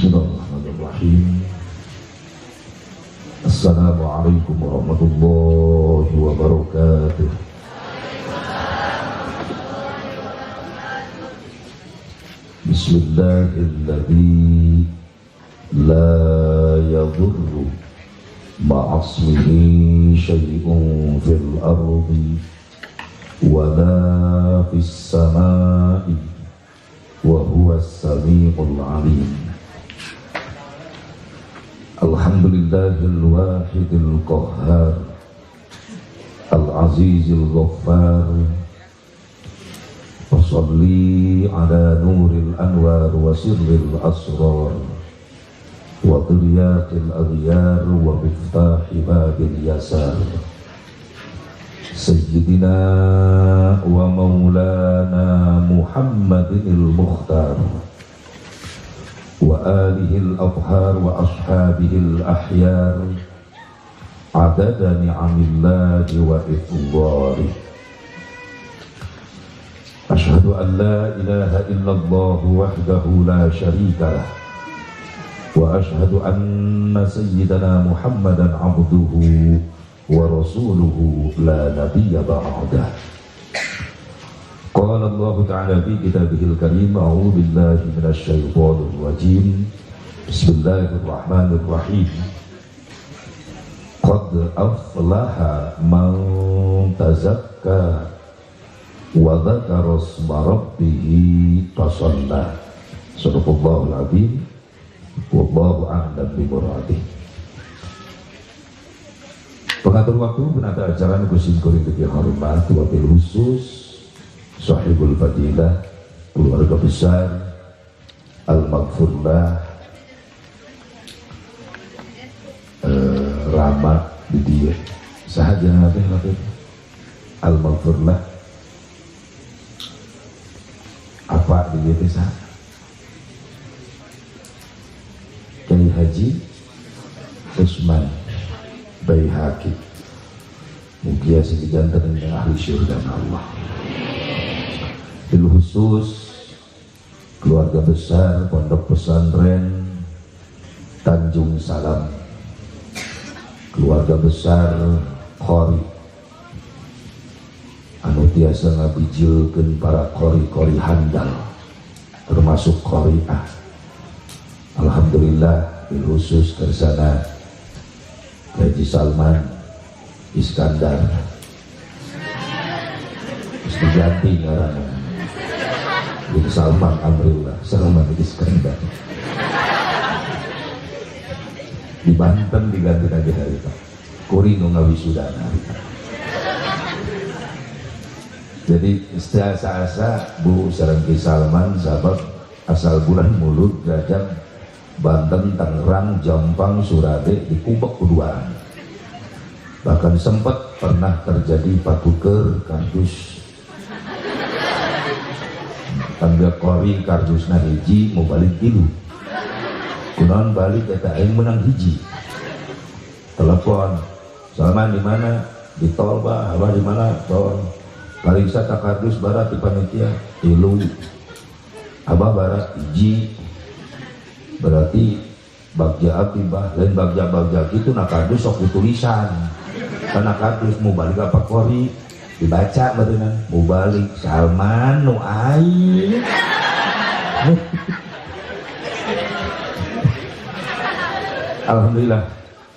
Bismillahirrahmanirrahim. Assalamualaikum warahmatullahi wabarakatuh. Bismillahirrahmanirrahim. La yadurru ma'asmihi syai'un fil ardi wala fis samai wa huwa as-sami'ul 'alim. Alhamdulillahil wahidil qahhar al-azizil ghaffar. Wa sholli ala nuril anwar wa sirril asrar wa tiryatil aghyar wa miftahi babil yasar. Sayyidina wa maulana Muhammadinil Mukhtar wa alihil abhar wa ashabihil ahyar adada ni'amillahi wa ifdhari. Ashhadu an la ilaha illallah wahdahu la syarika lah wa ashhadu anna sayyidana Muhammadan abduhu wa rasuluhu la nabiyya ba'dah. Qala Allah ta'ala fi kitabihil karim, a'udzu billahi minasy syaithanir rajim. Bismillahirrahmanirrahim. Qad aflaha man tazakka wa dzakara isma rabbih fasalla. Shadaqallahul azim. Wallahu a'lam bimuradihi. Pengatur waktu, penata acara Gusin Kuring Diki Hormat, wabil khusus Sahibul Fadilah, keluarga besar Al-Maghfurlah, Rama di dia sahaja nanti Al-Maghfurlah apa di dia desa Kiai Haji Usman Baihaqi, mugia sejantan dengan ahli syurga Allah. Bil khusus keluarga besar Pondok Pesantren Tanjung Salam, keluarga besar Qori anu tiasa ngabijilkeun para qori-qori handal termasuk qori'ah. Alhamdulillah bil khusus kersana Haji Salman Iskandar mesti ganti ngaranna Haji Salman Amrillah Salman Iskandar di Banten diganti lagi hari itu Kurino ngawisudan hari itu. Jadi asa-asa Bu sareng Ki Salman sahabat asal bulan Mulut Rajab Banten, Tangerang, Jombang, Surade di Kubek kuduaan. Bahkan sempat pernah terjadi patuker kardus tangga kori kardusna hiji mau balik tilu kunaon balik eta aing menang hiji. Telepon Salman di mana? Di tol bah, apa di mana? Tol. Pariksa tak kardus barat di panitia tilu. Abah barat hiji. Berarti bagja api bah, lain bagja gitu nak kardus sok ditulisan. Karena kardus mau balik apa kori dibaca berenang mau balik Salman nu aing. Alhamdulillah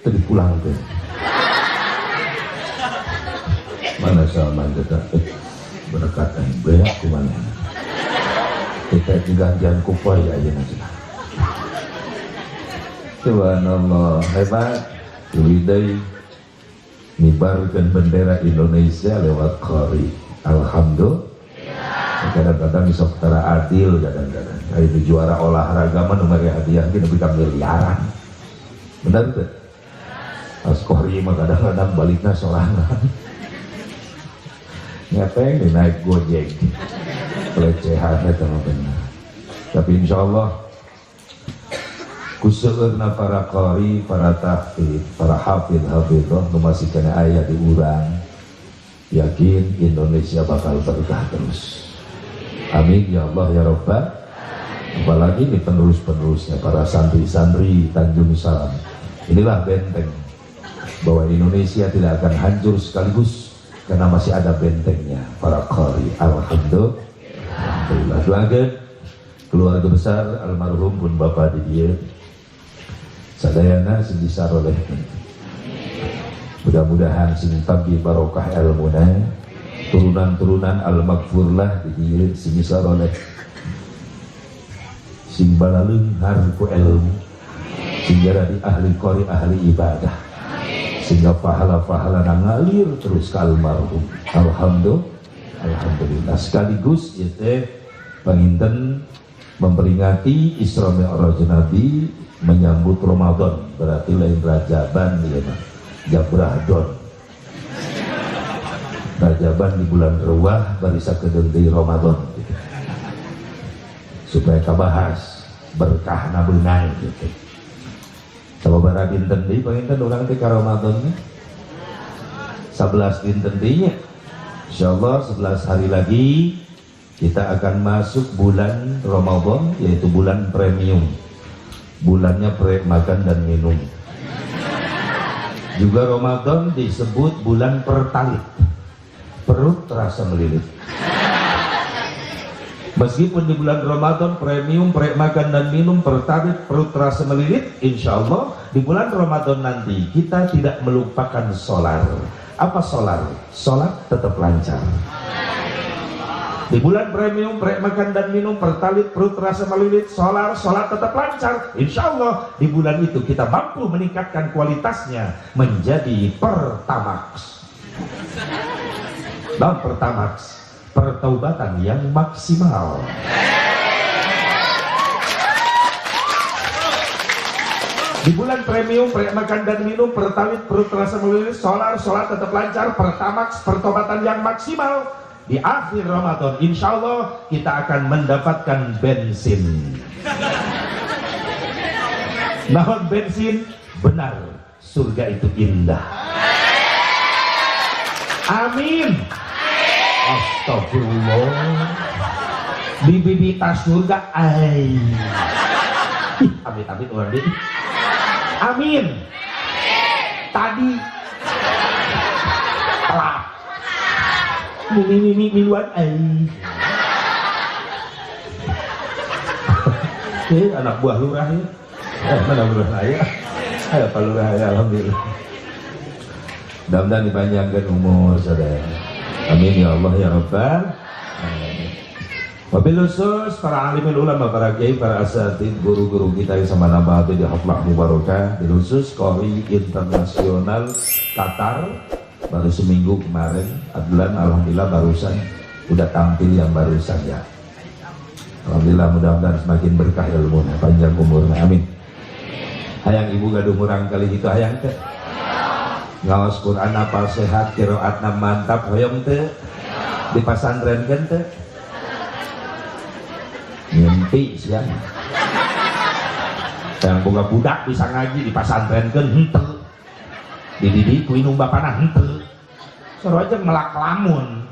tadi pulang tuh. Mana Salman kita berkat aing beak kumana. Kita digantian kupai aja nanti. Subhanallah, hebat. Widai nibarkan bendera Indonesia lewat qori. Alhamdulillah. Kadang-kadang bisa ketara adil, kadang-kadang kayak itu juara olahraga mah nomor hadiah kita bisa miliaran. Benar tuh? Pas qori mah kadang-kadang baliknya sorangan. Ngapain naik gojek? Pelecehannya sama benar. Tapi insya Allah khususnya para qori, para tahfidz, para hafidh hafidhah memasihkan ayat diurang, yakin Indonesia bakal berkah terus. Amin ya Allah ya Rabbal. apalagi ini penerus-penerusnya para santri-santri Tanjung Salam. Inilah benteng bahwa Indonesia tidak akan hancur sekaligus karena masih ada bentengnya para qari. Alhamdulillah. Doakan keluarga besar almarhum pun Bapak Didier sadayana sing disaroleh, mudah-mudahan sing tampi barokah ilmuna, turunan-turunan al-maghfurlah Didier sing disaroleh, sing balaleung harku ilmu, sing jadi ahli qari ahli ibadah, sehingga pahala-pahala ngalir terus ke almarhum. Alhamdulillah. Sekaligus itu panginten memperingati Isra Mi'raj Nabi, menyambut Ramadan, berarti lain Rajaban ya mah, Jabrahdon. Rajaban di bulan Ruwah barisa kedeng di Ramadan gitu. Supaya kabahas berkah nabeunang gitu. Sababaraha dinten deui panginten urang teh ka Ramadan nya 11 dinten deui nya. Insyaallah 11 hari lagi kita akan masuk bulan Ramadan, yaitu bulan premium. Bulannya makan dan minum. Juga Ramadan disebut bulan pertalit. Perut terasa melilit. Meskipun di bulan Ramadan premium, makan dan minum, pertalit, perut terasa melilit, insya Allah di bulan Ramadan nanti kita tidak melupakan sholat. Apa sholat? Sholat tetap lancar. Di bulan premium, makan dan minum, pertalit, perut terasa melilit, sholat tetap lancar. Insya Allah di bulan itu kita mampu meningkatkan kualitasnya menjadi pertamax. Dan pertamax, pertaubatan yang maksimal. Di bulan premium, makan dan minum, pertalit, perut terasa melilit, sholat tetap lancar, pertamax, pertobatan yang maksimal. Di akhir Ramadan, insya Allah kita akan mendapatkan bensin. Naon bensin? Benar, surga itu indah. Amin. Astagfirullah. Di bibita surga, amit-amit orang deh. Amin. Tadi telat. Minuan anak buah lurah ya. Mana lurah saya? Pak lurah ya, alhamdulillah. Mudah-mudahan dipanjangkan umur saudara. Amin ya Allah ya Rabbal. Wabil khusus para alimul ulama, para kiai, para asatidz, guru-guru kita yang sama nama itu di haflah mubarakah, di khusus qari internasional Qatar baru seminggu kemarin, Adlan alhamdulillah barusan udah tampil yang barusan ya. Alhamdulillah, mudah-mudahan semakin berkah ilmunya, panjang umurnya, amin. Hayang ibu gaduh murang kali itu hayang teh. Ngawas Quran apa sehat, qiraatna mantap hoyong teh. Di pasantren kan teh. Mimpi siang. Yang boga budak bisa ngaji di pasantren kan henteu. Dididik ku inung bapana henteu. Soro aja melak lamun.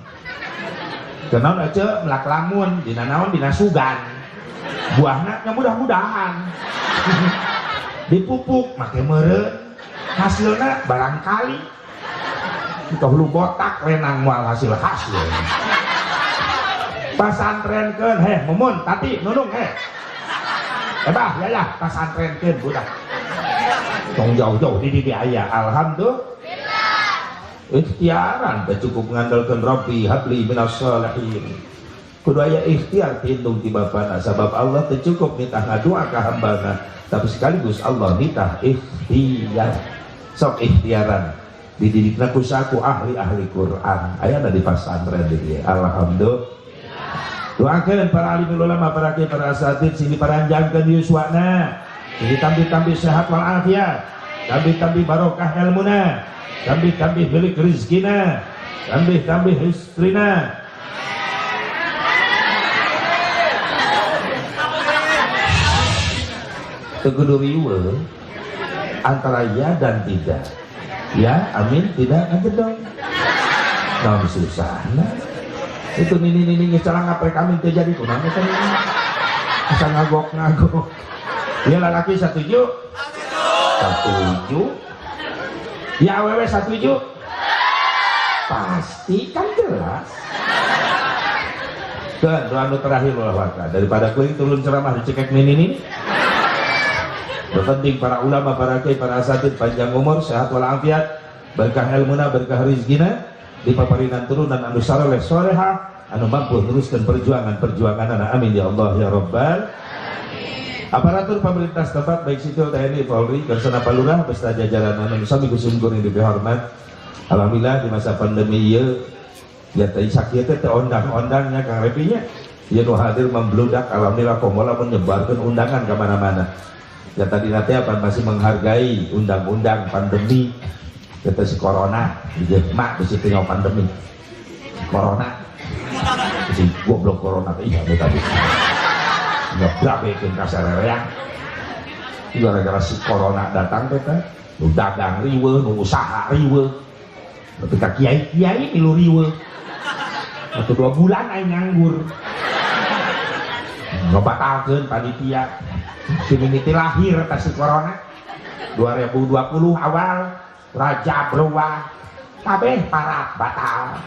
Kenaon aja melak lamun, dina naon dina sugan. Buahna nya mudah-mudahan. Dipupuk make meureun. Hasilna barangkali kita hulu botak renang mual hasil. Pasantrenkeun mumun tati nunung bah ya pasantrenkeun budak tong jauh-jauh di aya. Alhamdulillah ikhtiaran teh cukup ngandalkeun Rabbi habli minas sholihin, kudu aya ikhtiar tindung ti bapana, sabab Allah teh cukup nitah ngadua ka hambana, tapi sekaligus Allah nitah ikhtiar. Sok ikhtiaran dididikna ku saku ahli-ahli Quran aya di pasantren di alhamdulillah. Doakan para alimul ulama, para kiai, para asatidz sing diparanjangkeun yuswana, sing tambih-tambih sehat wal afiat, tambih-tambih barokah ilmuna, tambih-tambih belik rezekina, tambih-tambih istrina. Tegudu riweuh antara ya dan tidak. Ya, amin, tidak, ngedong. Naon susahna. Itu nini ngecalang apa kami terjadi kunaon eta. bisa ngagok-ngagok. Ya laki setuju? Setuju. Ya awewe setuju? Pasti kan jelas. Dan doa terakhir waka daripada kuing turun ceramah di cekek ini. Berpenting para ulama, para kiai, para asatid panjang umur, sehat walafiat, berkah ilmuna, berkah rizkina, dipaparinan turunan anu saleh soleha, anu mampu teruskan perjuangan anak amin ya Allah ya Rabbal. Aparatur pemerintah setempat baik sipil TNI Polri Kersana Palurah beserta jajaran anu sami kusungkur yang dihormat. Alhamdulillah di masa pandemi ieu ya teh sakit teh ondang-ondangnya Kang Repinya ieu nu hadir membludak alhamdulillah komola menyebarkan undangan ke mana-mana. Ya tadi nanti apa masih menghargai undang-undang pandemi kata si corona di mak di situ yang pandemi corona si goblok corona iya tadi nggak berapa bikin kasar yang gara-gara si corona datang kita nu dagang riwe nu usaha riwe ketika kiai milu riwe atau 2 bulan aing nganggur ngebatalkeun panitia community lahir kasih corona 2020 awal Raja Berubah kabeh parat batal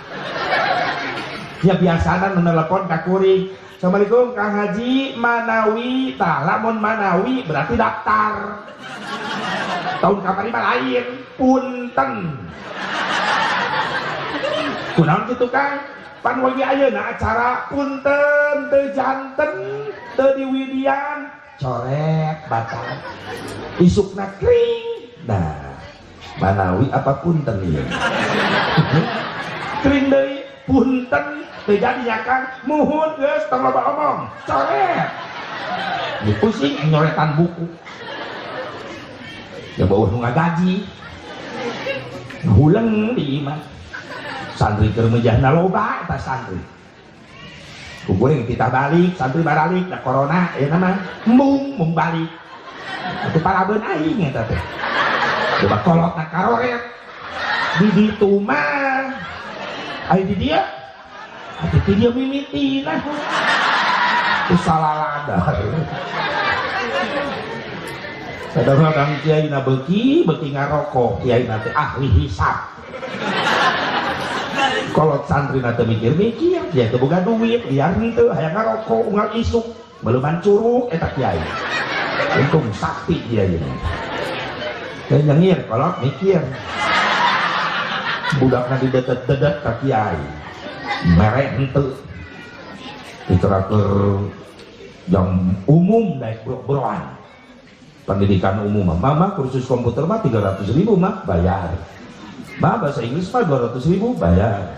ya biasana menelepon ka kuring Assalamualaikum Kang Haji Manawi tah lamun Manawi berarti daftar tahun kamari mah lain punten kunaon kitu Kang pan wagi ayeuna acara punten teu janten teu diwidian coret batal isukna kring nah Manawi apapun tadi kering deui punten teu jadi ya Kang muhun geus tong loba omong coret pusing nyoretan buku ya beuh nu ngagaji huleng di imah santri keur mejahna loba eta santri kukuring kita balik santri baralik da corona ya nama mung balik itu parabeun aing eta teh coba kolot na karoret di ditu mah ai di dia atuh di dia mimitina itu salalada kadang-kadang kiai na beuki ngarokok kiai na teh ahli hisab kolot santri na teh mikir-mikir dia teh boga duit liar henteu hayang ngarokok unggal isuk beleuman curug eta kiai untung sakti dia ini kayak nyengir kolot mikir budakna didedet-dedet ka kiai mere henteu diterakeur jam umum naik bro-broan pendidikan umum mah kursus komputer mah 300.000 mah bayar mah bahasa Inggris mah 200.000 bayar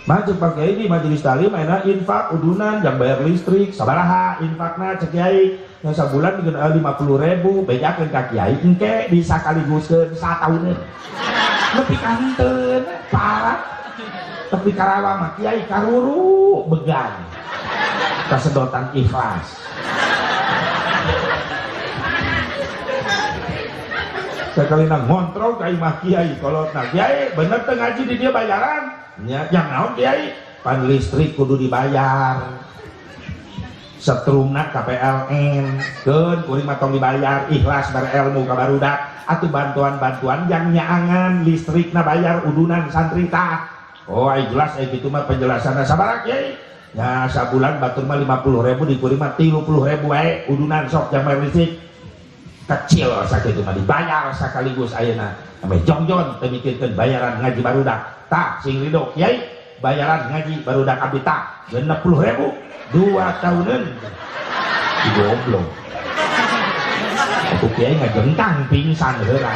mah cek pakai ini majelis talim enak infak udunan jam bayar listrik sabaraha infakna cek kiai yang sabulan 50.000 bejakeun ka kiai engke bisa kaliguskeun satahun lebih kanten parah tapi karawa mah kiai karuru began kasedotan ikhlas sekali nang ngontrol ka imah kiai kalau nah kiai bener teu ngaji di dia bayaran nya yang naon kiai pan listrik kudu dibayar setrumna KPLN keun kuring mah tong dibayar ikhlas berilmu ka barudak atuh bantuan-bantuan yang nyaangan listrikna bayar udunan santri tah oh ai jelas ai kitu mah penjelasanna sabaraha kiai ya sabulan batur mah 50.000 dikuring mah 30.000 wae udunan sok jang bayar listrik kecil sakitu mah dibayar sakaligus ayeuna ame jongjon teu mikirkeun bayaran ngaji barudak tah sing ridho kiai bayaran ngaji barudak abdi tah 60.000 2 tahunan goblok aku kiai ngajengkang pingsan heula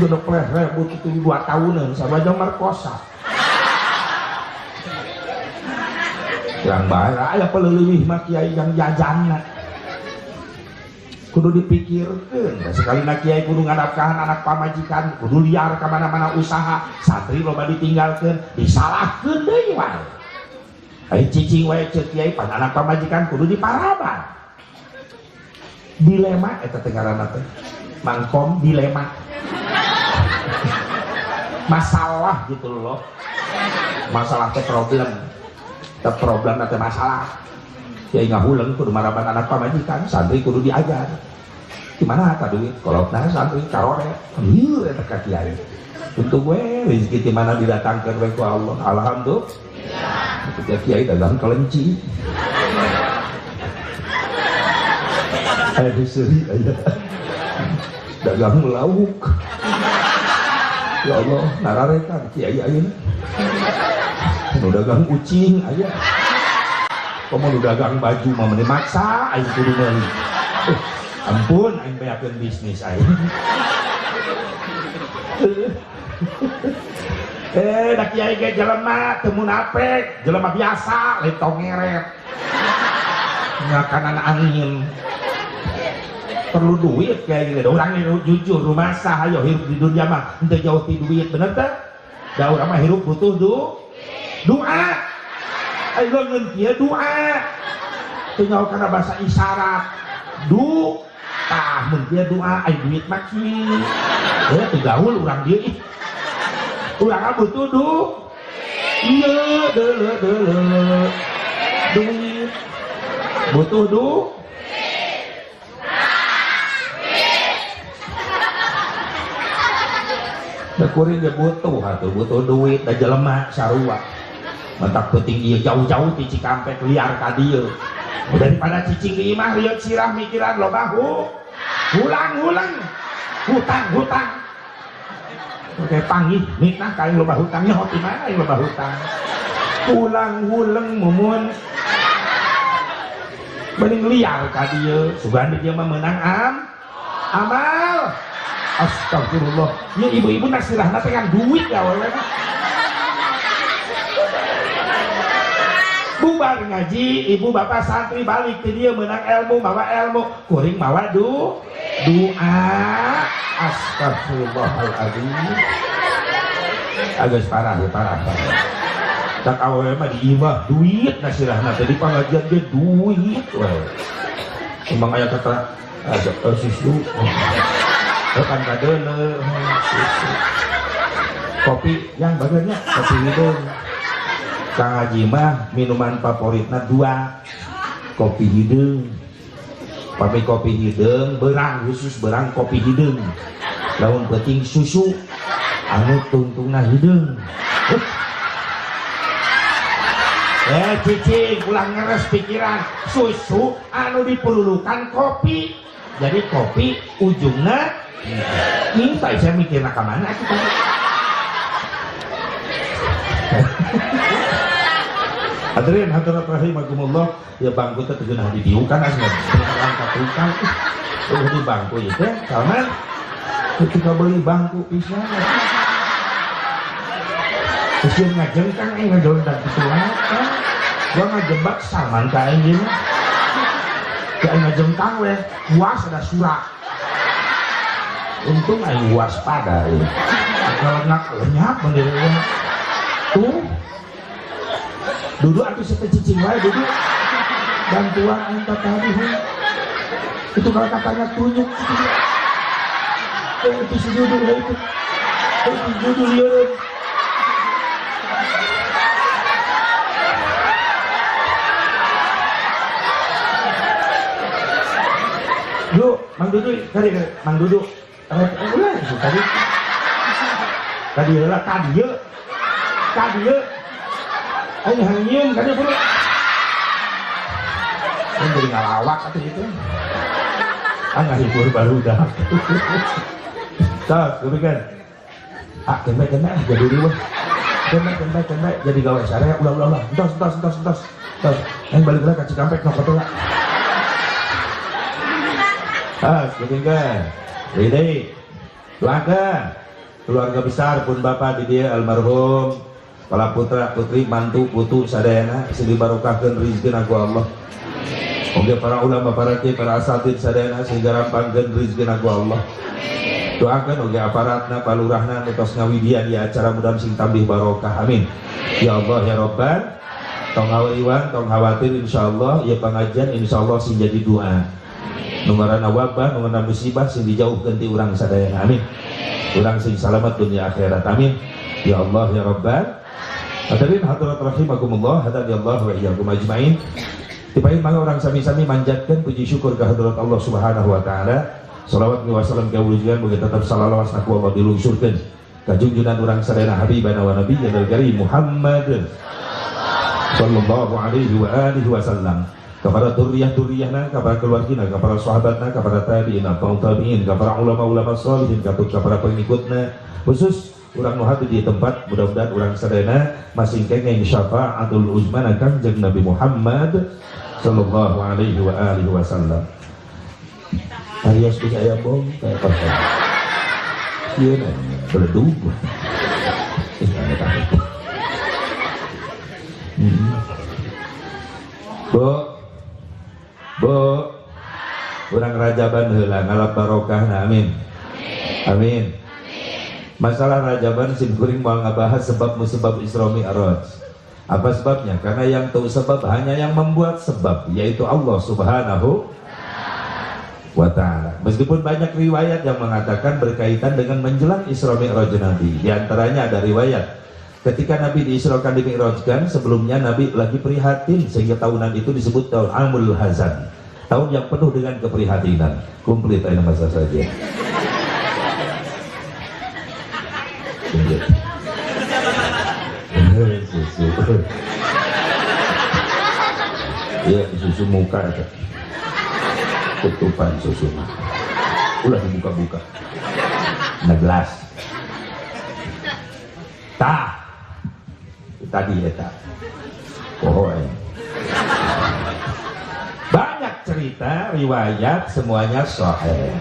60.000 itu 2 tahunan sabajang merkosa yang bayar aya peleuwih mah kiai yang jajanna kudu dipikirkeun sekali na kiai kudu ngadapkahan anak pamajikan kudu liar ka mana-mana usaha santri loba ditinggalkeun disalahkeun deui wae ai cicing wae ceuk kiai pan anak pamajikan kudu diparaban dilema eta teh ngaranna teh mangkom dilema masalah gitu loh masalah teh problem teh masalah kiai ngahulang kudu maraban anak pamajikan, santri kudu diajar gimana tak duit kalau nah santri karore liur eta ka kiai untuk gue rezeki di mana didatangkan oleh Allah. Alhamdulillah ketika kiai dagang kelenci ayah seri ayah dagang lauk ya Allah nararekan kiai ayah nu dagang kucing ayah kamu nu dagang baju mah meni maksa ayah kudu meuli ampun aing beakeun bisnis ayah dak kiai ge jelema teu munafik jelema biasa lain tongeret ngakanan angin perlu duit kayak gitu orang yang jujur rumah sah ayo hidup di dunia mah untuk jauh di duit bener tak dah orang mah hidup butuh doa ayo ngentia doa tinggal karena bahasa isyarat mun dia doa ayo duit makin ya tegaul orang dia orang butuh iya duit butuh kuring dia butuh duit dan jelema sarua mentak penting dia jauh-jauh di Cikampek liar ka dieu daripada cicing di imah liat sirah mikiran lo bahu hulang hutang oke panggih mitnah kain lo hutangnya hoti mana yang lo hutang hulang mumun mending liar ka dieu sugan dia mah menang amal. Astagfirullah ya ibu-ibu nasirahna dengan duit ya wewe bubar ngaji ibu bapak santri balik ke dia menang ilmu bawa ilmu kuring mawa doa astagfirullahaladzim agak parah tak awewe mah diimah duit nasirahna tadi pengajian dia duit wewe emang aya kata susu kan kadele kopi yang bagiannya kopi hidung Kang Haji mah minuman favoritnya 2 kopi hidung tapi kopi hidung berang khusus berang kopi hidung laun penting susu anu tungtungna hidung cicing ulang ngeres pikiran susu anu dipelulukan kopi jadi kopi ujungnya ini saya mikir nak kemana kita hadirin hadirat rahimakumullah ya bangku teh tegeunah di diu kan asna angkat tukang di bangku itu karena ketika beli bangku pisan usia ngajengkang ngajengkang kesulaan gua ngajebak saman ka anjeun kayak ngajengkang we puas ada surat untung aing waspada ya. Kalau nak lenyap mendirnya tuh duduk atuh cicing wae duduk bantuan aing tadi itu kalau katanya tunjuk itu si duduk itu duduk lieureun yuk Mang Dudu Mang Dudu tadi lah kadieu ayo hangieun kadieu bro kan jadi ngalawak atau itu ngahibur baru dah tak kebikan kembali jadi dulu kembali jadi gawe sare ulah entos yang balik lagi ke Cikampek nok betul kebikan ini keluarga besar pun bapak di dia almarhum kepala putra putri mantu putu sadayana sing dibarokahkeun rizqina ku Allah oge para ulama para kiai para asatid sadayana sehingga rampangkeun rizqina ku Allah doakeun oge aparatna palurahna tos ngawidian di acara mudah sing tambih barokah amin ya Allah ya Rabban tong ngawaliwan tong khawatir insyaallah ya pengajian insyaallah sing jadi doa numarana wabah numarana musibah sing dijauhkeun ti urang sadayana amin urang sing selamat dunia akhirat amin ya Allah ya Rabbal hadirin hadirat rahimakumullah hadani Allah wa iyyakum ajmain Tipain mangga orang sami-sami manjatkan puji syukur kehadirat Allah Subhanahu wa taala. Shalawat wa salam ka wujudan mugi tetep salawat naku Allah dilungsurkeun ka junjungan urang sadaya habibana wa nabiyyana karim Muhammad sallallahu alaihi wa alihi wasallam, kepada duriyah-duriyahna, kepada keluargina, kepada sahabatna, kepada tabi'in, tabi'in, kepada ulama-ulama sholihin, kepada pengikutna, khusus urang nu hati di tempat, mudah-mudahan urang sadayana masing kenging syafaatul uzmana kanjeng Nabi Muhammad sallallahu alaihi wa alihi wasallam. Arias bisa aya bom kayak apa? Ieu na beledug. Bu, urang rajaban heula ngalap barokahna, amin. Amin. Masalah rajaban sim kuring mau ngabahas sebab musabab Isra Mi'raj. Apa sebabnya? Karena yang tahu sebab hanya yang membuat sebab, yaitu Allah Subhanahu wa ta'ala. Meskipun banyak riwayat yang mengatakan berkaitan dengan menjelang Isra Mi'raj Nabi. Di antaranya ada riwayat ketika Nabi diisrakan di Mi'rajkan, sebelumnya Nabi lagi prihatin sehingga tahunan itu disebut tahun Amul Hazan, tahun yang penuh dengan keprihatinan. Komplit aja masa saja. Susu. Iya, susu muka aja. Tutupan susu. Ulah dibuka-buka. Nah gelas. Tah. Tadi eta. Pohoen. Banyak cerita, riwayat, semuanya sahih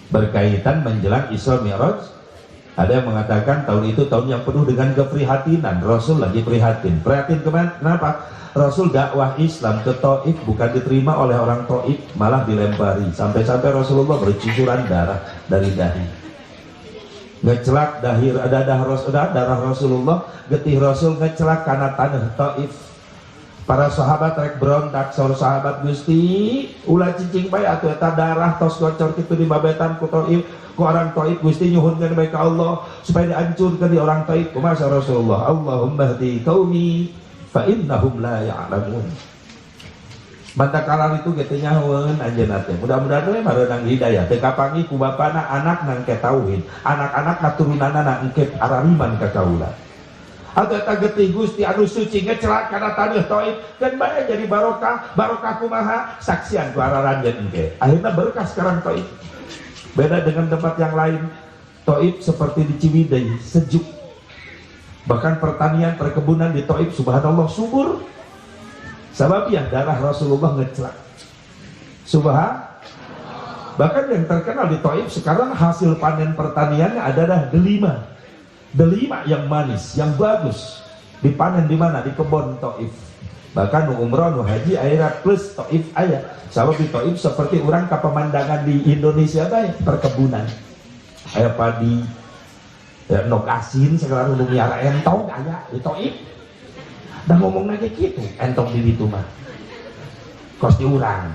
berkaitan menjelang Isra Mi'raj. Ada yang mengatakan tahun itu tahun yang penuh dengan keprihatinan. Rasul lagi prihatin. Prihatin kemana? Kenapa? Rasul dakwah Islam ke Taif bukan diterima oleh orang Taif, malah dilempari. Sampai-sampai Rasulullah bercucuran darah dari dahi. Ngecelak dahir, ada darah Rasulullah, getih Rasul ngecelak karena tanah Taif. Para sahabat rek berontak, sahabat Gusti ulah cicing bae atuh eta darah tos gocor kitu di babetan ku Taif, ku orang Taif Gusti nyuhunkeun bae ka Allah supaya dihancurkeun di orang Taif. Kumaha Rasulullah, Allahumma hdi qaumi fa innahum la ya'lamun. Mantakala itu kitu nyahoeun anjeunna teh. Mudah-mudahan we mareunang hidayah teu kapangi ku bapana anak nang ke tauhid, anak-anak keturunanna engke arariman ka kaula. Atau eta getih Gusti anu suci ngecelak kana taneuh Taif dan bae jadi barokah kumaha saksian ku araranjeun engke. Akhirna berkah sekarang Taif. Beda dengan tempat yang lain. Taif seperti di Ciwidey, sejuk. Bahkan pertanian perkebunan di Taif subhanallah subur. Sababnya darah Rasulullah ngecelak. Bahkan yang terkenal di Taif sekarang hasil panen pertaniannya adalah delima. Delima yang manis, yang bagus dipanen di mana? Di kebun Taif. Bahkan umroh nu haji akhirnya plus Taif aya. Sabab di Taif seperti orang ke pemandangan di Indonesia bae perkebunan. Aya padi, ya, nok asin sekarang nu miara entong aya di Taif. Dah ngomong lagi gitu, entong di ditu mah. Kos di urang.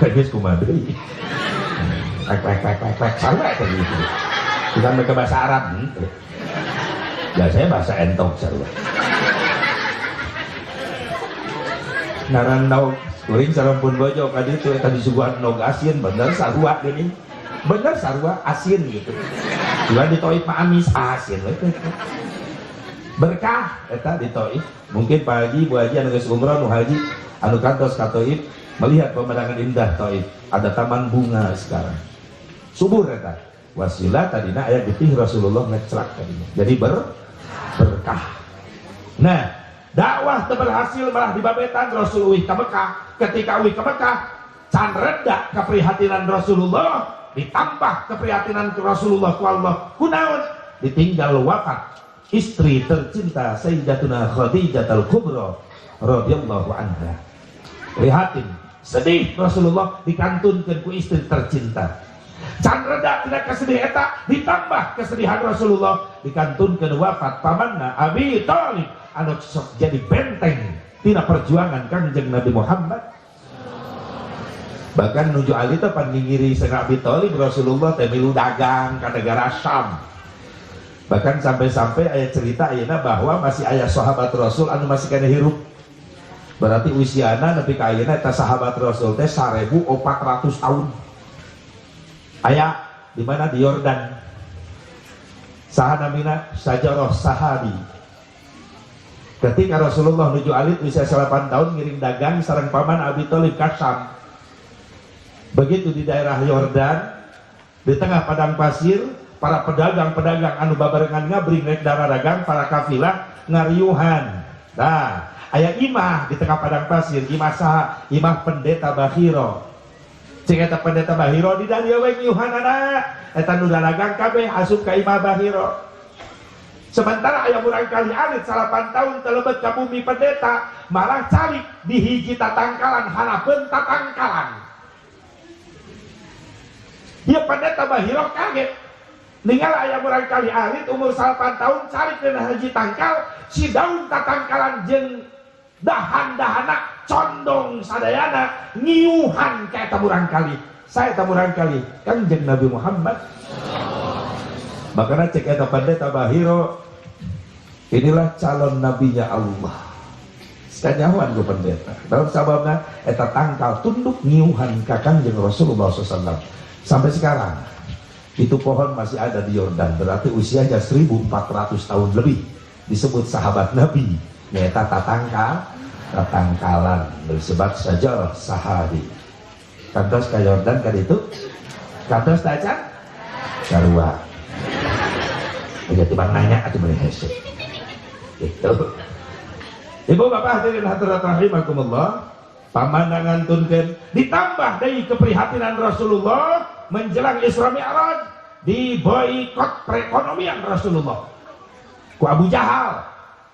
Geus kumaha deui. Pek sarua eta gitu. Bukan mereka bahasa Arab gitu. Biasanya bahasa entong sarua. Ngarandau kuring sarampun bojo ka ditu eta disuguhan nog asin bener sarua geuning. Bener sarua asin gitu. Jual di Taif mah amis asin we. Berkah eta di Taif. Mungkin pagi Bu Haji anu geus umrah nu haji anu kantos ka Taif melihat pemandangan indah Taif. Ada taman bunga sekarang. Subur eta. Wasilah tadina aya getih Rasulullah ngecelak tadinya. Jadi berkah. Nah, dakwah teu berhasil malah dibabetan Rasul uih ka Mekah. Ketika uih ka Mekah, can reda keprihatinan Rasulullah, ditambah keprihatinan Rasulullah ku Allah. Kunaon? Ditinggal wafat istri tercinta Sayyidatuna Khadijatul Kubra radhiyallahu anha. Prihatin, sedih Rasulullah dikantunkeun ku istri tercinta. Can reda tidak kesedih eta ditambah kesedihan Rasulullah dikantunkeun wafat pamanna Abi Thalib anu sok jadi benteng tina perjuangan Kangjeng Nabi Muhammad. Bahkan nuju ali teh pan ngingiri sana Abi Thalib Rasulullah teh milu dagang ka negara Syam. Bahkan sampai-sampai aya cerita ayeuna bahwa masih aya sahabat Rasul anu masih kana hirup. berarti usiana nepi ka ayeuna eta sahabat Rasul teh 1400 tahun. Aya di mana? Di Yordan. Saha namina? Sajarah sahabi. Ketika Rasulullah nuju alit usia 8 tahun ngiring dagang sareng paman Abi Thalib ka Syam. Begitu di daerah Yordan, di tengah padang pasir, para pedagang-pedagang anu babarengan ngabring rek dara dagang, para kafilah ngariuhan. Nah, aya imah di tengah padang pasir, imah saha? Imah pendeta Bahiro. Cing eta pendeta Bahiro di dalia we nyuhanana, eta nu dagang kabeh asup ka imah Bahiro. Sementara aya murang kali alit 8 tahun telebet ka bumi pendeta, malah calik di hiji tatangkalan harapeun tatangkalan. Dia pendeta Bahiro kaget. Ninggal aya murang kali alit umur 8 tahun calik dina hiji tangkal, si daun tatangkalan jeung dahan-dahana condong sadayana ngiuhan ka eta murang kali. Saya eta murang kali Kangjeng Nabi Muhammad. Makanya cek eta pendeta Bahiro, inilah calon nabinya Allah. Sekanyawan ku pendeta. Dalam sababna eta tangkal tunduk ngiuhan ka Kangjeng Rasulullah SAW. Sampai sekarang itu pohon masih ada di Yordan, berarti usianya 1400 tahun lebih. Disebut sahabat Nabi. Eta tatangkalan disebut sajarah sahabi. Kantos ka Yordan kan itu? Kantos ta acan? Sarua. Aja tiba nanya atuh meureun hese. Gitu. Ibu bapak hadirin hadirat rahimakumullah, pamandangan tunkeun ditambah deui keprihatinan Rasulullah menjelang Isra Mi'raj, diboikot perekonomian Rasulullah ku Abu Jahal,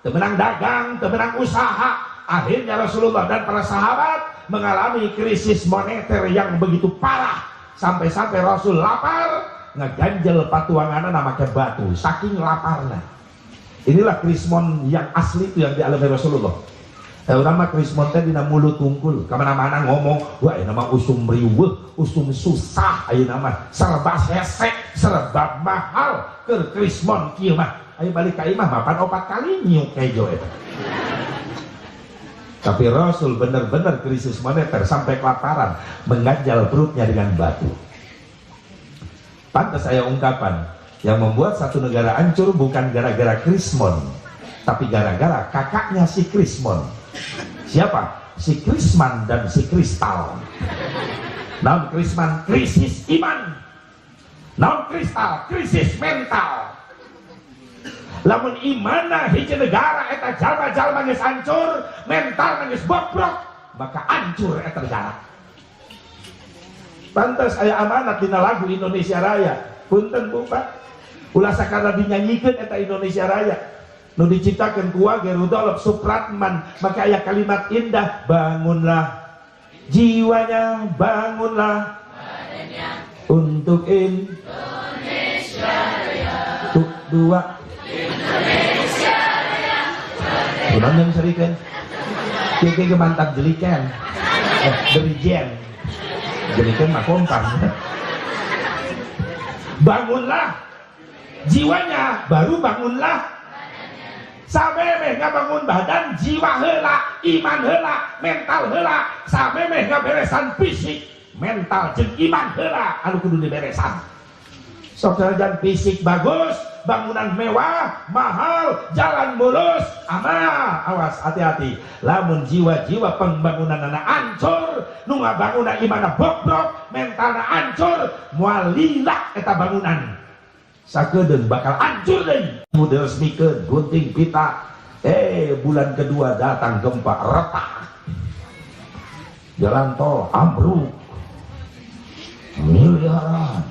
temenang dagang, temenang usaha. Akhirnya Rasulullah dan para sahabat mengalami krisis moneter yang begitu parah, sampai-sampai Rasul lapar ngeganjel patuanganna make batu saking laparna. Inilah krismon yang asli itu yang dialami Rasulullah. Urang mah krismon teh dina mulut tungkul, kamana-mana ngomong, wah ieu mah usum riweuh, usum susah, ayeuna mah serba hesek, serba mahal keur krismon kieu mah. Ayo balik ka imah mapan 4 kali nyiuk kejo eta. Tapi Rasul benar-benar krisis moneter sampai kelaparan, mengganjal perutnya dengan batu. Pantas saya ungkapan, yang membuat satu negara hancur bukan gara-gara krismon, tapi gara-gara kakaknya si krismon. Siapa? Si Krisman dan si Kristal. Naon Krisman? Krisis iman. Naon Kristal? Krisis mental. Lamun imana hiji negara eta jalma-jalma geus hancur, mental geus bobrok, maka hancur eta negara. Pantas aya amanat dina lagu Indonesia Raya. Punten Bu Pak, ulah sakana dinyanyikeun eta Indonesia Raya nu diciptakeun ku Rudolf Supratman, maka aya kalimat indah, bangunlah jiwanya, bangunlah badannya untuk Indonesia Raya. Tuh dua Indonesia Raya. Ulang yang serikan. Kiki mantap jelikan. Derijen. Jelikan mah kompas. Bangunlah jiwanya, baru bangunlah samemeh ngabangun badan, jiwa heula, iman heula, mental heula. Samemeh ngaberesan fisik, mental jeung iman heula anu kudu diberesan. Sok jalan fisik bagus, bangunan mewah, mahal, jalan mulus, awas hati-hati. Lamun jiwa-jiwa pembangunan anak hancur, nu ngabangunna imana bobrok, mentalna hancur, moal lila eta bangunan. Sakedeung bakal hancur deui. Model resmikeun gunting pita. Bulan kedua datang gempa retak. Jalan tol ambruk. Miliaran.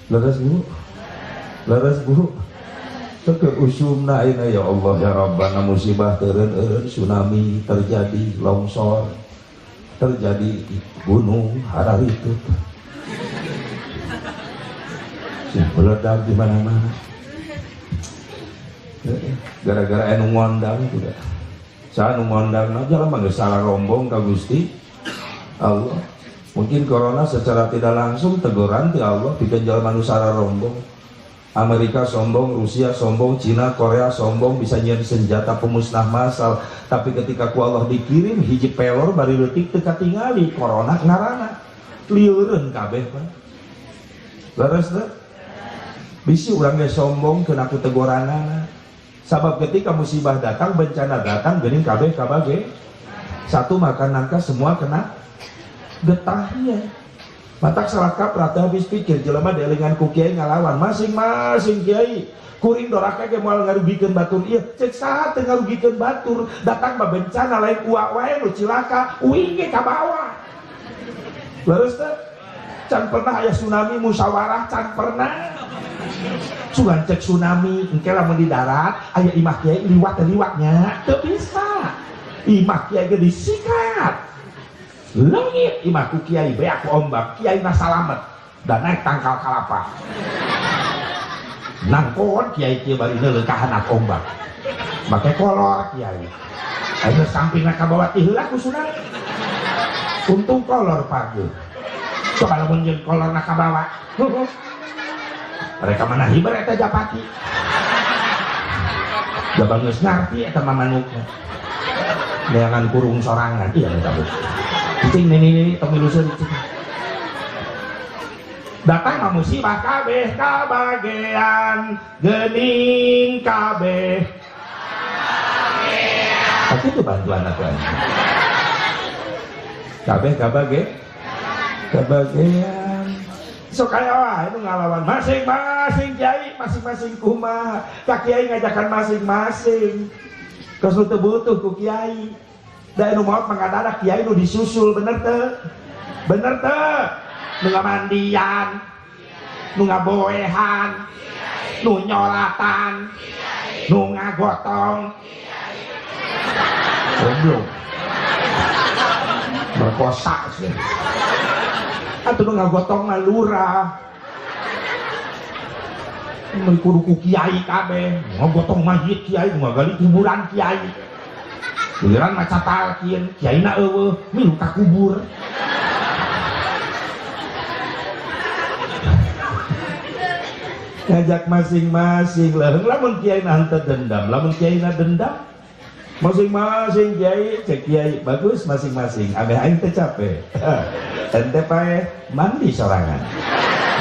Leres Bu? Leres Bu? Teker usumna ayeuna ya Allah ya Rabbana, musibah teureun-eureun, tsunami terjadi, longsor terjadi, gunung hararitu meledak di mana-mana gara-gara anu ngondang udah. Saya anu ngondang aja lah mah salah rombong ka Gusti Allah. Mungkin corona secara tidak langsung teguran ti Allah bikin jalma nu salah rombong. Amerika sombong, Rusia sombong, Cina, Korea sombong bisa nyian senjata pemusnah massal, tapi ketika ku Allah dikirim hiji pelor bari leutik teu katingali corona ngarana lieureun kabeh Pak. Leres teh bisi urang ge sombong keuna ku teguranana sabab ketika musibah datang bencana datang geuning kabeh kabage satu makan nangka semua kena getahnya. Matak salakap rata habis pikir jelema delingan ku kiai ngalawan masing-masing kiai kuring doraka ge moal ngarugikeun batur ieu cek saha teu ngarugikeun batur datang mah bencana lain uak wae nu cilaka uing ge ka bawah. Leres teh can pernah aya tsunami musyawarah can pernah sugan cek tsunami engke lamun di darat aya imah kiai liwat-liwatnya teu bisa imah kiai ge disikat langit imah ku kiai beak ku ombak kiai na salamet dan naik tangkal kalapa nangkon kiai kiai bari leuleukahan ak ombak make kolor kiai aya sampingna ka bawah ti heula ku sunat untung kolor pagi coba lamun jeung kolorna ka bawah mereka mana hiber eta japati jabang geus ngarti eta mamanukna neangan kurung sorangan iya eta cing nini temiluseun cing datang mah musibah kabeh kabagean geuning kabeh tapi itu bantuan apa kabeh kabagean sok aya wae nu ngalawan masing-masing kiai masing-masing kumaha ka kiai ngajakan masing-masing geus teu butuh ku kiai da nu maot mangadadak kiai nu disusul bener teu nu ngamandian nu ngaboehan nu nyolatan nu ngagotong goblok berkosa sih atuh nu ngagotong mah lurah mun kudu ku kiai kabeh ngagotong mayit kiai nu ngagali kuburan kiai giliran maca talqin kiaina eueuh milu ka kubur ngajak masing-masing lah lamun kiaina henteu dendam lamun kiaina dendam masing-masing kiai cek kiai bagus masing-masing abeh aing teh capek ente pae mandi sorangan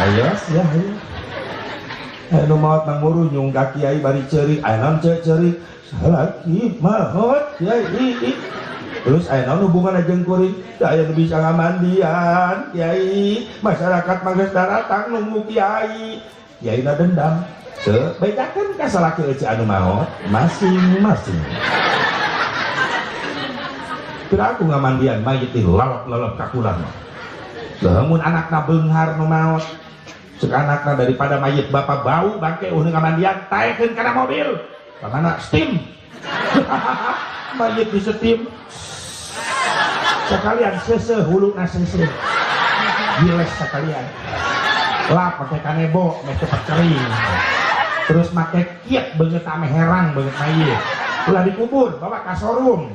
ayo sia ayo anu maot manguru nyung ka kiai bari ceurik aya naon ceurik salaki mahot kiai terus aya naon hubungan jeung kuring da aya nu bisa ngamandian kiai masyarakat mah geus datang nunggu kiai kiaina dendam teu bedakeun ka salaki eueuh anu mahot masing-masing kira aku ngamandian mayit teh lalap-lalap ka kulang lamun anakna beunghar nu maot cek anakna daripada mayit bapak bau bangke ulah ngamandian taekeun kana mobil karena steam mayit di steam sekalian sese hulu na sese giles sekalian lap pakai kanebo make cepat kering terus make kiet banget ame herang banget mayit ulah dikubur bawa ka showroom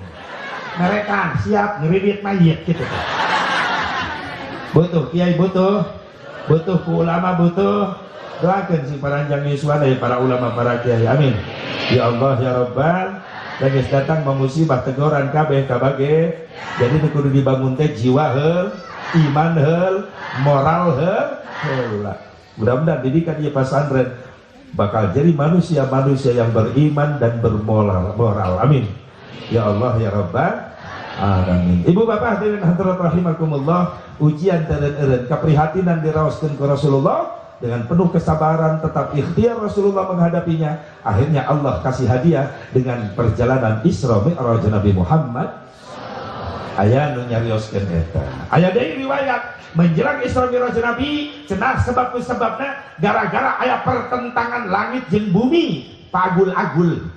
merekan siap ngeridit mayit gitu butuh kiai butuh ku ulama butuh doakeun sing paranjang yuswa dari para ulama para kiai amin ya Allah ya Rabbal dan geus datang musibah teguran kabeh kabage jadi kudu dibangun teh jiwa heul iman heul moral heul mudah-mudahan didikan ieu pasantren bakal jadi manusia-manusia yang beriman dan bermoral amin ya Allah ya Rabbal alamin. Ibu bapak hadirin hadirat rahimakumullah ujian teureun kaprihatinan diraoskeun ku Rasulullah dengan penuh kesabaran tetap ikhtiar Rasulullah menghadapinya akhirnya Allah kasih hadiah dengan perjalanan Isra Mi'raj Nabi Muhammad aya nu nyarioskeun eta aya deui riwayat menjelang Isra Mi'raj Nabi cenah sebab-sebabna gara-gara aya pertentangan langit jeung bumi pagul-agul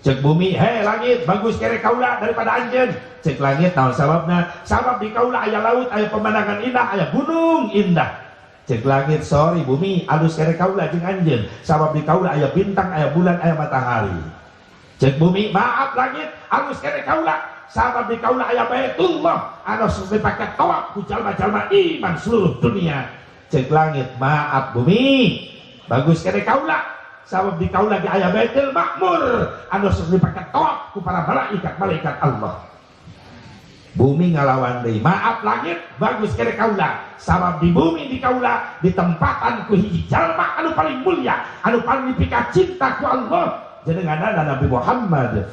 cek bumi hei langit bagus kere kaula daripada anjeun cek langit naon sababna sabab di kaula aya laut aya pemandangan indah aya gunung indah cek langit sorry bumi alus kere kaula jeung anjeun sabab di kaula aya bintang aya bulan aya matahari cek bumi maaf langit alus kere kaula sabab di kaula aya Baitullah anu dipake tawaf ku jalma-jalma iman seluruh dunia cek langit maaf bumi bagus kene kaula sabab di kaula ge aya Baitul Makmur anu sok dipake tawaf ku para malaikat Allah. Bumi ngalawan deui, maaf langit bagus kene kaula sabab di bumi di kaula ditempatan ku hiji jalma anu paling mulia anu paling dipika cinta ku Allah jenenganna Nabi Muhammad.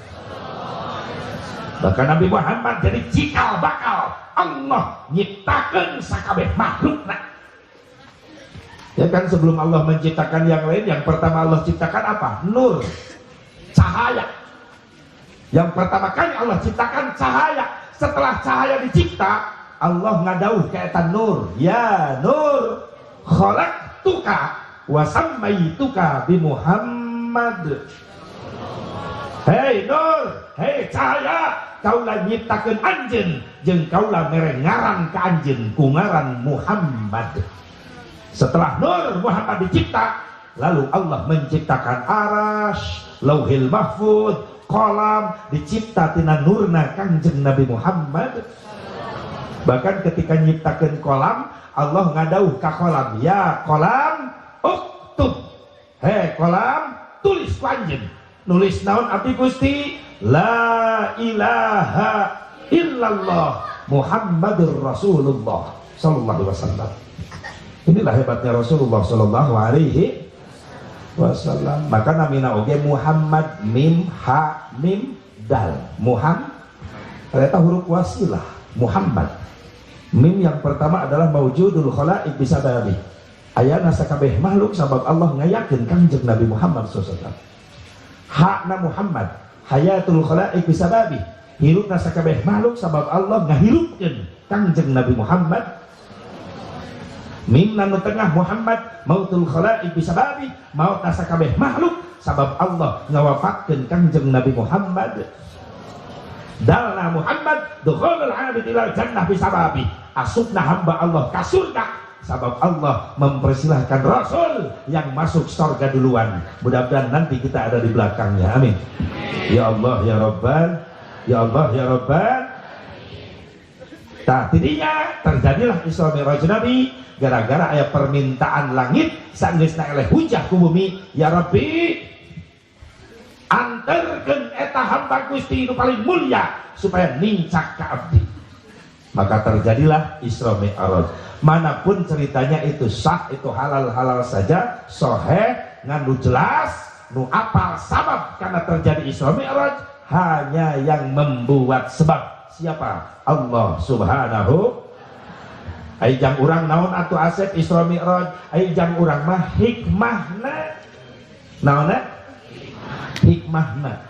Bahkan Nabi Muhammad jadi cikal bakal Allah nyiptakeun sakabeh makhlukna. Ya kan sebelum Allah menciptakan yang lain, yang pertama Allah ciptakan apa? Nur, cahaya. Yang pertama kali Allah ciptakan cahaya. Setelah cahaya dicipta, Allah ngadauh ke eta nur. Ya nur, khalaqtuka wa sammaituka bi Muhammad. Hei nur, hei cahaya, kaulah nyiptakeun anjeun jeung kaulah mere ngaran ka anjeun ku ngaran Muhammad. Setelah Nur Muhammad dicipta, lalu Allah menciptakan Arash, Lauhil Mahfuz, Qalam, dicipta tina nurna Kangjeng Nabi Muhammad. Bahkan ketika nyiptakeun Qalam, Allah ngadauh ka Qalam, ya Qalam uktub. Hei Qalam, tulis ku anjeun. Nulis naon abdi Gusti? La ilaha illallah Muhammadur Rasulullah sallallahu alaihi wasallam. Inilah hebatnya Rasulullah sallallahu alaihi wasallam. Maka namina oge Muhammad, mim ha mim dal. Muhammad eta huruf wasilah Muhammad. Mim yang pertama adalah maujudul khalaiq bisababi. Ayana sakabeh makhluk sabab Allah ngayakeun Kangjeng Nabi Muhammad sallallahu alaihi wasallam. Hakna Muhammad, hayatul khalaiq bisababi. Hirupna sakabeh makhluk sabab Allah ngahirupkeun Kangjeng Nabi Muhammad. Mim nanu tengah Muhammad, mautul khalaiq bisababi, maut sakabeh makhluk sabab Allah ngawafatkeun Kangjeng Nabi Muhammad. Dalna Muhammad dukhulul abid ilal jannah bisababi, asupna hamba Allah ka surga sabab Allah mempersilahkan Rasul yang masuk surga duluan. Mudah-mudahan nanti kita ada di belakangnya. Amin. Ya Allah ya Rabbal, ya Allah ya Rabbal. Nah, tidinya terjadilah Isra Mi'raj Nabi gara-gara aya permintaan langit saenggeusna eleh hujah ku bumi, ya Rabbi anterkeun eta hamba Gusti nu paling mulia supaya nincak ka abdi. Maka terjadilah Isra Mi'raj. Manapun ceritanya itu sah, itu halal-halal saja, sahih, nganu jelas, nu apal sabab karena terjadi Isra Mi'raj, hanya yang membuat sebab. Siapa? Allah Subhanahu. Ai jang urang naon atuh asep Isra Mi'raj? Ai jang urang mah hikmahna. Naonna? Hikmahna.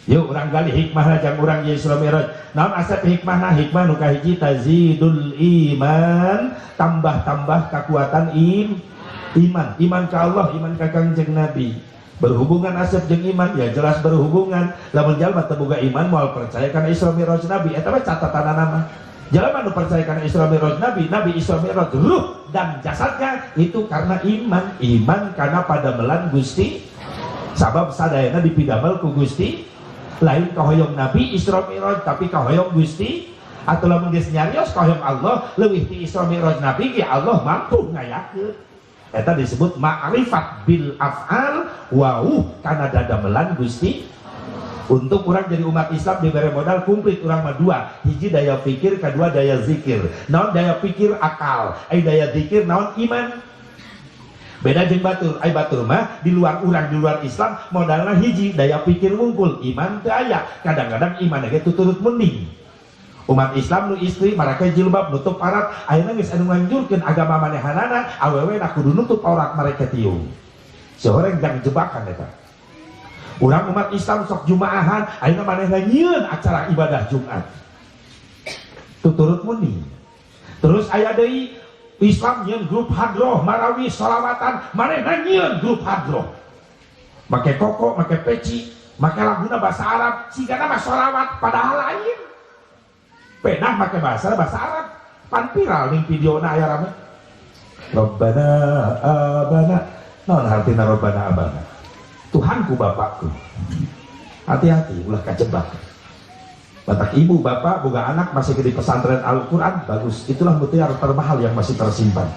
Yuk urang gali hikmahna jang urang ye Isra Mi'raj. Naon asep hikmahna? Hikmah nu kahiji tazidul iman, tambah-tambah kekuatan iman. Iman ka Allah, iman ka Kangjeng Nabi. Berhubungan asep jeung iman, ya jelas berhubungan. Lamun jalma teu boga iman moal percaya kana Isra Mi'raj Nabi, eta mah catatanana mah. Jalma nu percaya kana Isra Mi'raj Nabi, Nabi Isra Mi'raj ruh dan jasadnya itu karena iman. Iman karena padamelan Gusti. Sabab sadayana dipidamel ku Gusti. Lain kahoyong Nabi Isra Mi'raj tapi kahoyong Gusti. Atuh lamun geus nyarios kahoyong Allah leuwih ti Isra Mi'raj Nabi ge Allah mampu ngayakeun. Eta disebut ma'rifat bil af'al wauh karena dadamelan Gusti. Untuk orang jadi umat Islam diberi modal komplit orang mah dua, hiji daya pikir, kedua daya zikir. Naon daya pikir akal, ai daya zikir naon iman. Beda jeung batur, ai batur mah di luar urang di luar Islam modalna hiji daya pikir wungkul, iman teu aya. Kadang-kadang iman ge tuturut mending. Umat Islam nu istri marake jilbab nutup aurat, ayeuna geus anu nganjurkeun agama manehanana awewe na kudu nutup aurat mareke tiung. Sehoreng jang jebakan eta. Urang umat Islam sok jumaahan, ayeuna manehna nyieun acara ibadah Jumat. Tuturut muni. Terus aya deui Islam nyieun grup hadroh, marawih, sholawatan, manehna nyieun grup hadroh. Make koko, make peci, make laguna bahasa Arab, sigana mah sholawat padahal lain. Penah pakai bahasa Arab, pan viral ning videona aya rame. Rabbana abana, naon artina Rabbana abana? Tuhanku bapakku. Hati-hati ulah kajebak. Batak ibu bapak boga anak masih di pesantren Al-Qur'an bagus. Itulah mutiara termahal yang masih tersimpan.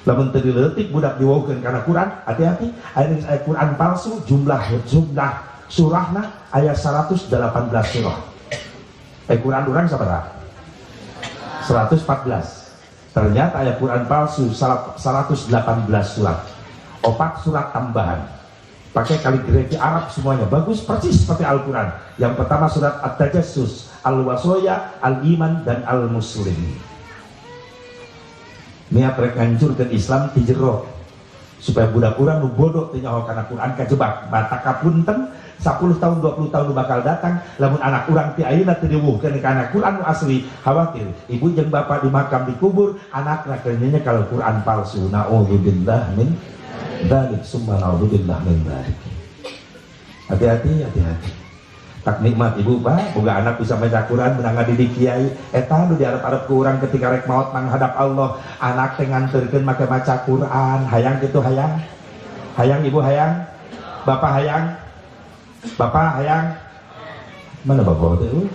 lamun teu dileutik budak diweukeun kana Quran, hati-hati aya Quran palsu jumlah surahna aya 118 surah. Quran urang sabaraha? 114. Ternyata aya Quran palsu 118 surat. 4 surat tambahan. Pakai kaligrafi Arab semuanya bagus persis seperti Al-Quran. Yang pertama surat At-Tajassus, Al-Wasoya, Al-Iman, dan Al-Muslim. Niat rek ngancurkeun Islam ti jero supaya budak urang nu bodoh teu nyaho kana Quran kajebak. Mata kapunten 10 tahun 20 tahun nu bakal datang lamun anak urang ti ayeuna teu diwuhkeun kana Quran nu asli, khawatir ibu jeung bapak di makam dikubur, anakna kenyanya kalau Quran palsu. Naudzubillah min dzalik, summa naudzubillah min dzalik. Hati-hati, hati-hati. Tak nikmat ibu pak, boga anak bisa maca Quran menang ngadidik kiai. Eta nu diarep-arep ku urang ketika rek maot menghadap Allah, anak teh nganterkeun make maca Quran. Hayang kitu hayang? Hayang ibu hayang? Bapak hayang? Bapak hayang? Mana bapak teh?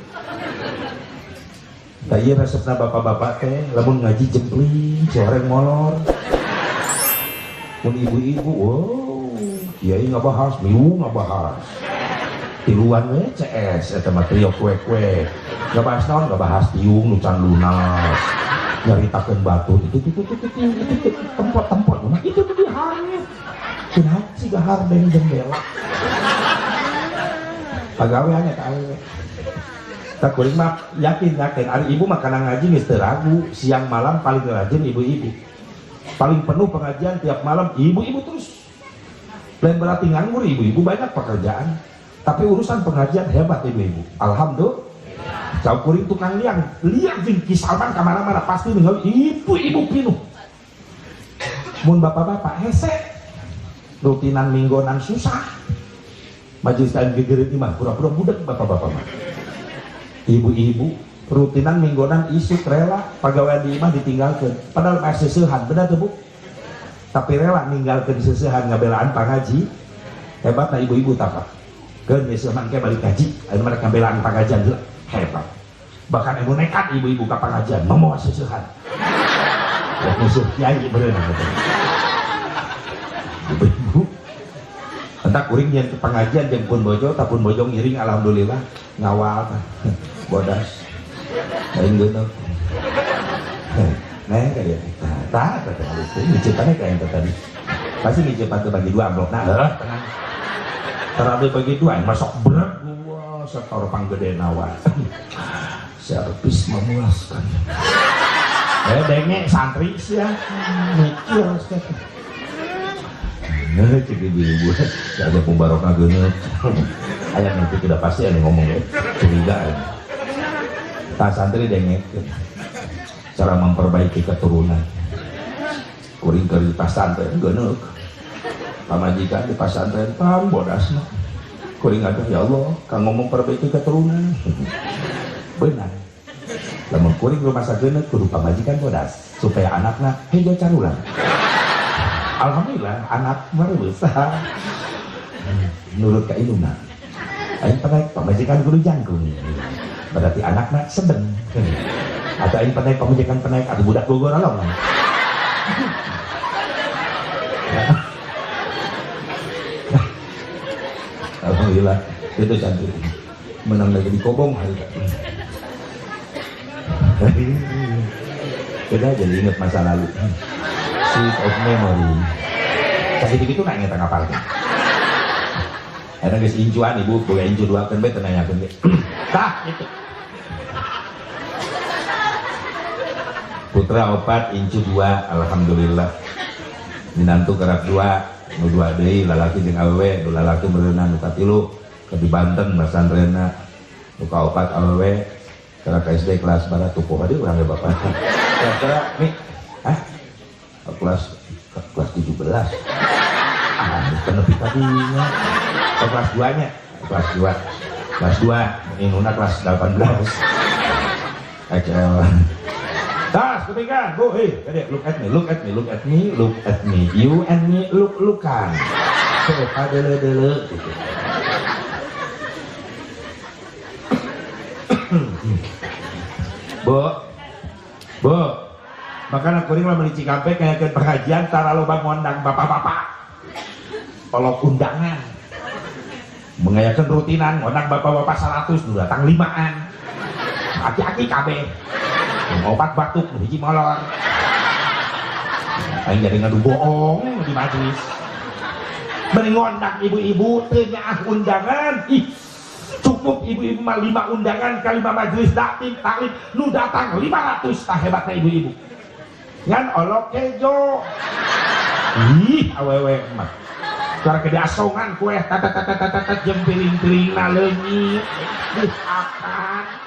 Da ieu resepna bapak-bapak teh lamun ngaji jempling, coreng molor. Mun ibu-ibu, wow, kiai ngabahas, miu ngabahas. Tiluan we CS eta mah trio kue-kue. Ngabahas naon? Ngabahas tiung nu can lunas. Nyaritakeun batu itu tempat-tempat mah itu tuh dihanya. Kunaon sih gahar deng jendela. Pagaweannya ka awewe. Tak kuring mah yakin ari ibu mah kana ngaji geus teu ragu, siang malam paling rajin ibu-ibu. Paling penuh pengajian tiap malam ibu-ibu terus. Lain berarti nganggur ibu-ibu banyak pekerjaan. Tapi urusan pengajian hebat ibu-ibu. Alhamdulillah. Jauh kuring tukang liang jeung kisalman kamana-mana pasti ninggal ibu-ibu pinuh. Mun bapak-bapak hese rutinan minggonan susah. Majelis kain gegereut imah pura-pura budak bapak-bapak mah. Ibu-ibu rutinan minggonan isuk rela pagawean di imah ditinggalkeun. Padahal masih seueuhan bener teu Bu? Tapi rela ninggalkeun seueuhan ngabelaan pangaji. Hebatna ibu-ibu tapak. Keun geus mangke balik kaji, anu mereka belaan pangajian heula hebat. Bahkan emu nekat ibu-ibu ka pangajian memoa seueuhan. Ya musuh kiai beunang betul. Ibu-ibu entak kuring yang ke pengajian jeung pun bojo, tapun bojo ngiring alhamdulillah ngawal bodas. Aing geuneuh. Nah kayak tah itu ngicipane kayak tadi. Pasti ngicipan teh bagi dua amplopna heuh tenang. Terakhir bagi dua, masuk berat gua setor panggede nawan. Servis memuaskan. Dengek santri sih ya, mikir sekali. Nah, cik ibu-ibu, ada pembarokah gini. Ayah nanti tidak pasti ada ngomong ya, curiga. Tak santri dengek. Cara memperbaiki keturunan. Kuring ke pasantren gini. Pamajikan di pasantren pam bodasna kuring ada ya Allah kang ngomong perbaiki keturunan benar lamun kuring rumah sageuna kudu pamajikan bodas supaya anakna hejo carulan. Alhamdulillah anak besar nurut ka induna aing padaek pamajikan kudu jangkung berarti anakna sedeng atau aing padaek pamajikan penaik atuh budak Bogor along. Alhamdulillah itu cantik menang lagi di Kobong hari kita jadi ingat masa lalu sweet of memory kasih begitu nak ingat ngapal ada guys incuan ibu boleh incu dua kan betul nanya kan tah itu putra opat incu dua alhamdulillah minantu kerak dua nu dua deui lalaki jeung awewe nu lalaki berenang nu katilu ke di Banten pesantrenna nu kaopat awewe kira ka SD kelas barat tuh kok urang ge bapak kira nih kelas 17 penepi tadinya kelas 2 nya kelas 2 inuna kelas 18 XL. Tas ketiga, go, hey, look at me, look at me, look at me, look at me, you and me, lookan. Coba dele gitu. Bu, makanya kuring lah meuli Cikampek kayak pengajian tara loba ngondang bapak-bapak kalau undangan mengayakan rutinan ngondang bapak-bapak 100 nu datang 5an aki-aki kabeh obat batuk hiji molor aing jadi ngadu bohong di majelis beri ngondang ibu-ibu teu nyaah undangan ih cukup ibu-ibu mah 5 undangan kali 5 majelis taklim nu datang 500 tah hebatna ibu-ibu ngan olok kejo ih awewe mah cara gede asongan kue tata jeung piring-piringna leungit akan